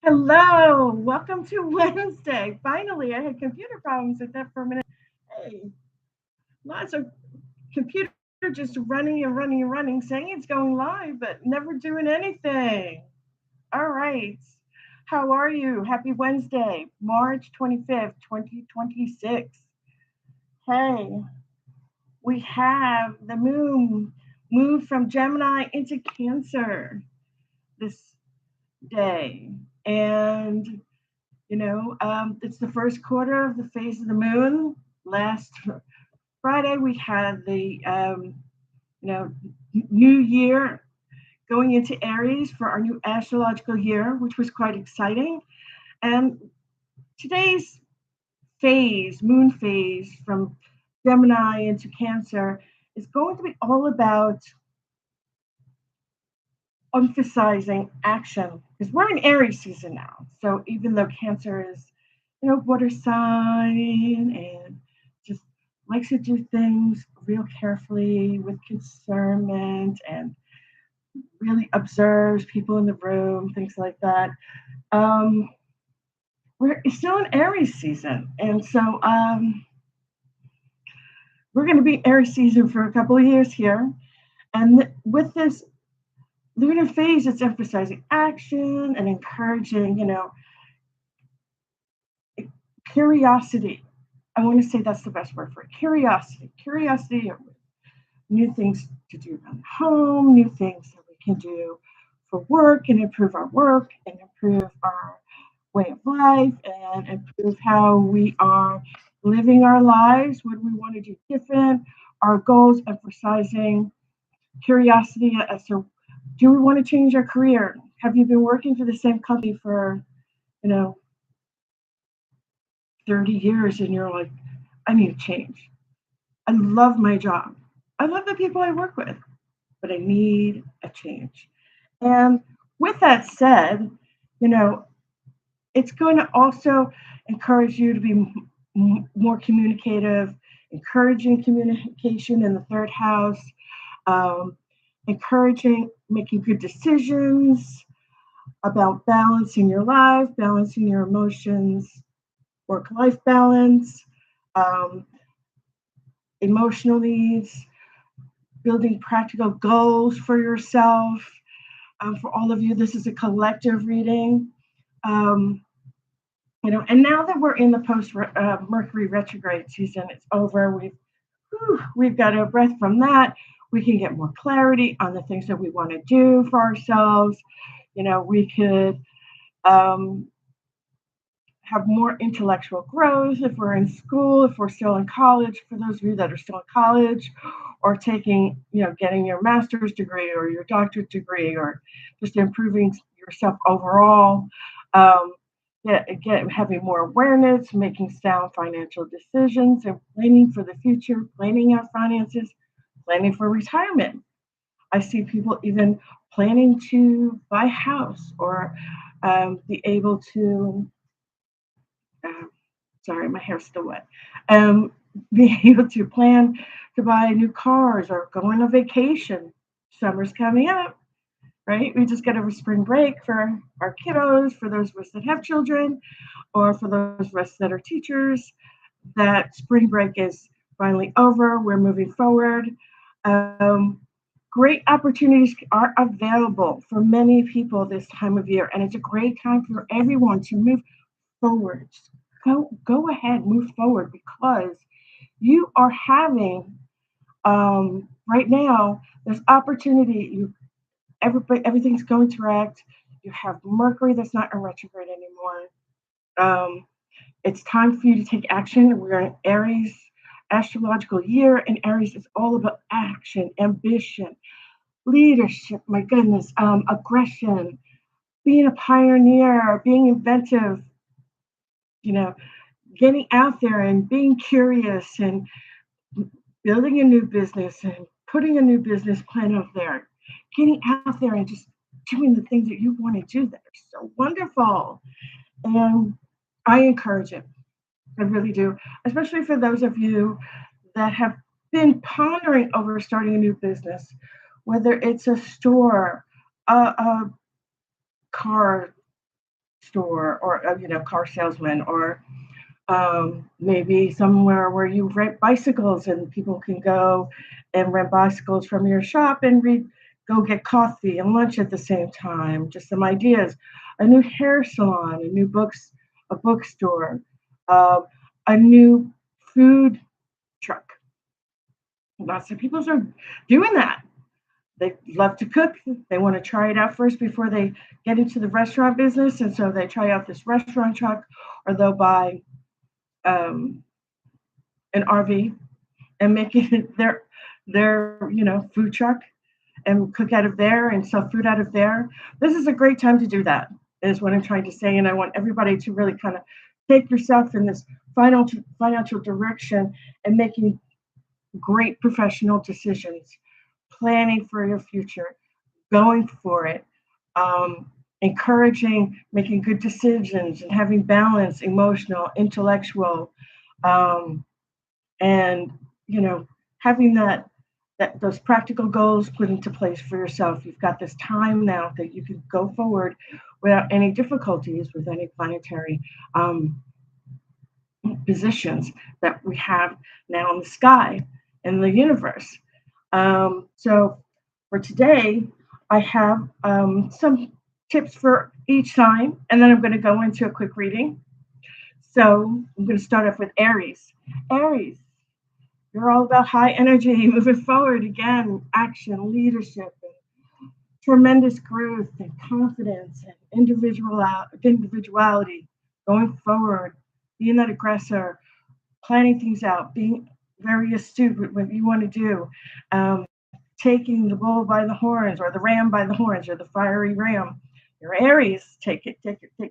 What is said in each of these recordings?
Hello, welcome to Wednesday. Finally, I had computer problems with that for a minute. Hey, lots of computer just running and running and running, saying it's going live, but never doing anything. All right. How are you? Happy Wednesday, March 25th, 2026. Hey, we have the moon moved from Gemini into Cancer this day. And it's the first quarter of the phase of the moon. Last Friday, we had the you know new year going into Aries for our new astrological year, which was quite exciting. And today's moon phase from Gemini into Cancer, is going to be all about emphasizing action because we're in Aries season now. So even though Cancer is, water sign and just likes to do things real carefully with discernment and really observes people in the room, things like that. Um, we're still in Aries season, and so we're going to be Aries season for a couple of years here. And with this lunar phase, it's emphasizing action and encouraging, curiosity. I want to say that's the best word for it. Curiosity of new things to do around home, new things that we can do for work and improve our work and improve our way of life and improve how we are living our lives, what we want to do different, our goals, emphasizing curiosity as to do we want to change our career? Have you been working for the same company for, you know, 30 years and you're like, I need to change. I love my job. I love the people I work with, but I need a change. And with that said, you know, it's going to also encourage you to be more communicative, encouraging communication in the third house, um, encouraging making good decisions about balancing your life, balancing your emotions, work life balance, um, emotional needs, building practical goals for yourself. For all of you, this is a collective reading. Um, and now that we're in the post Mercury retrograde season, it's over. We've got a breath from that. We can get more clarity on the things that we want to do for ourselves. We could um, have more intellectual growth if we're in school, if we're still in college, for those of you that are still in college, or taking, getting your master's degree or your doctorate degree, or just improving yourself overall. Having more awareness, making sound financial decisions, and planning for the future, planning our finances, planning for retirement. I see people even planning to buy a house or be able to uh, sorry, my hair's still wet. Um, Being able to plan to buy new cars or go on a vacation. Summer's coming up, right? We just got over spring break for our kiddos, for those of us that have children, or for those of us that are teachers. That spring break is finally over. We're moving forward. Um, Great opportunities are available for many people this time of year, and it's a great time for everyone to move forward. Go ahead, move forward because you are having right now. There's opportunity. Everything's going correct. You have Mercury that's not in retrograde anymore. Um, it's time for you to take action. We're in Aries astrological year, and Aries is all about action, ambition, leadership. My goodness, aggression, being a pioneer, being inventive. You know, getting out there and being curious and building a new business and putting a new business plan out there, getting out there and just doing the things that you want to do that are so wonderful. And I encourage it. I really do, especially for those of you that have been pondering over starting a new business, whether it's a store, a car store, or car salesman, or maybe somewhere where you rent bicycles and people can go and rent bicycles from your shop and go get coffee and lunch at the same time. Just some ideas. A new hair salon, a bookstore, uh, a new food truck. Lots of people are doing that. They love to cook. They want to try it out first before they get into the restaurant business. And so they try out this restaurant truck, or they'll buy um, an RV and make it their food truck and cook out of there and sell food out of there. This is a great time to do that, is what I'm trying to say. And I want everybody to really kind of take yourself in this financial direction and making great professional decisions, planning for your future, going for it, encouraging making good decisions and having balance, emotional, intellectual, um, and you know having that those practical goals put into place for yourself. You've got this time now that you can go forward without any difficulties with any planetary um, positions that we have now in the sky, in the universe. So for today, I have some tips for each sign, and then I'm going to go into a quick reading. So I'm going to start off with Aries. Aries, you're all about high energy, moving forward again, action, leadership, and tremendous growth and confidence and individuality, going forward, being that aggressor, planning things out, being very astute with what you want to do, um, taking the bull by the horns, or the ram by the horns, or the fiery ram. Your Aries, take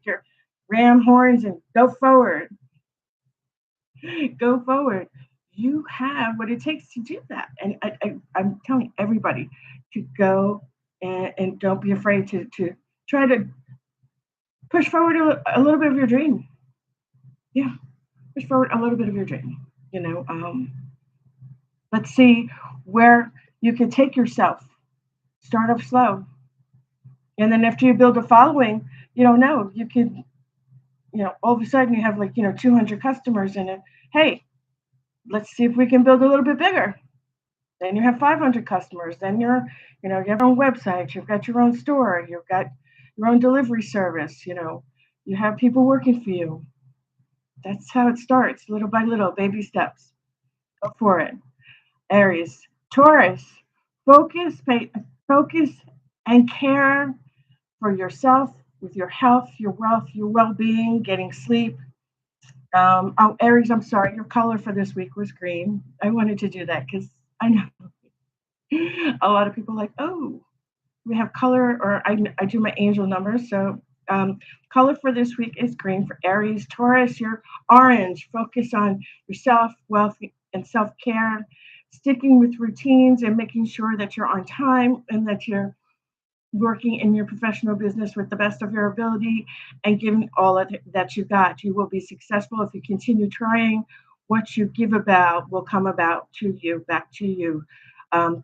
your ram horns and go forward. Go forward. You have what it takes to do that. And I'm telling everybody to go and don't be afraid to try to push forward a little bit of your dream. Yeah, push forward a little bit of your dream. You know, let's see where you can take yourself. Start off slow. And then after you build a following, no, you could, all of a sudden you have 200 customers in it. Hey, let's see if we can build a little bit bigger. Then you have 500 customers. Then you have your own website. You've got your own store. You've got your own delivery service. You have people working for you. That's how it starts, little by little, baby steps. Go for it. Aries, Taurus, focus and care for yourself with your health, your wealth, your well-being, getting sleep. Oh, Aries, I'm sorry, your color for this week was green. I wanted to do that because I know a lot of people are like, oh, we have color, or I do my angel numbers. So color for this week is green for Aries. Taurus, you're orange. Focus on yourself, wealth, and self-care, sticking with routines and making sure that you're on time and that you're working in your professional business with the best of your ability and giving all of that you got. You will be successful if you continue trying. What you give about will come about to you, back to you,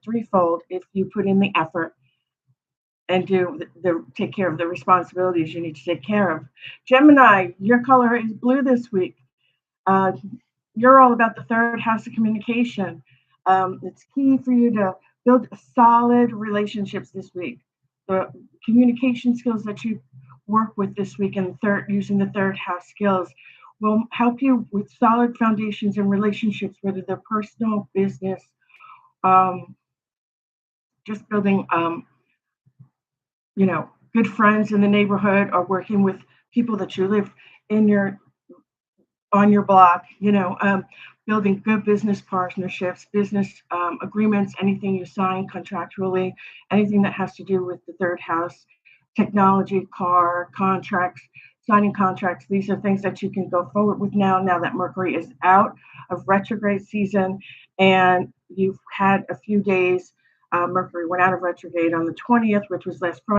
threefold if you put in the effort and take care of the responsibilities you need to take care of. Gemini, your color is blue this week. Uh, you're all about the third house of communication. It's key for you to build solid relationships this week. The communication skills that you work with this week and using the third house skills will help you with solid foundations in relationships, whether they're personal, business, um, just building, good friends in the neighborhood, or working with people that you live in on your block, building good business partnerships, business agreements, anything you sign contractually, anything that has to do with the third house, technology, car, contracts, signing contracts. These are things that you can go forward with now that Mercury is out of retrograde season, and you've had a few days. Mercury went out of retrograde on the 20th, which was last Friday.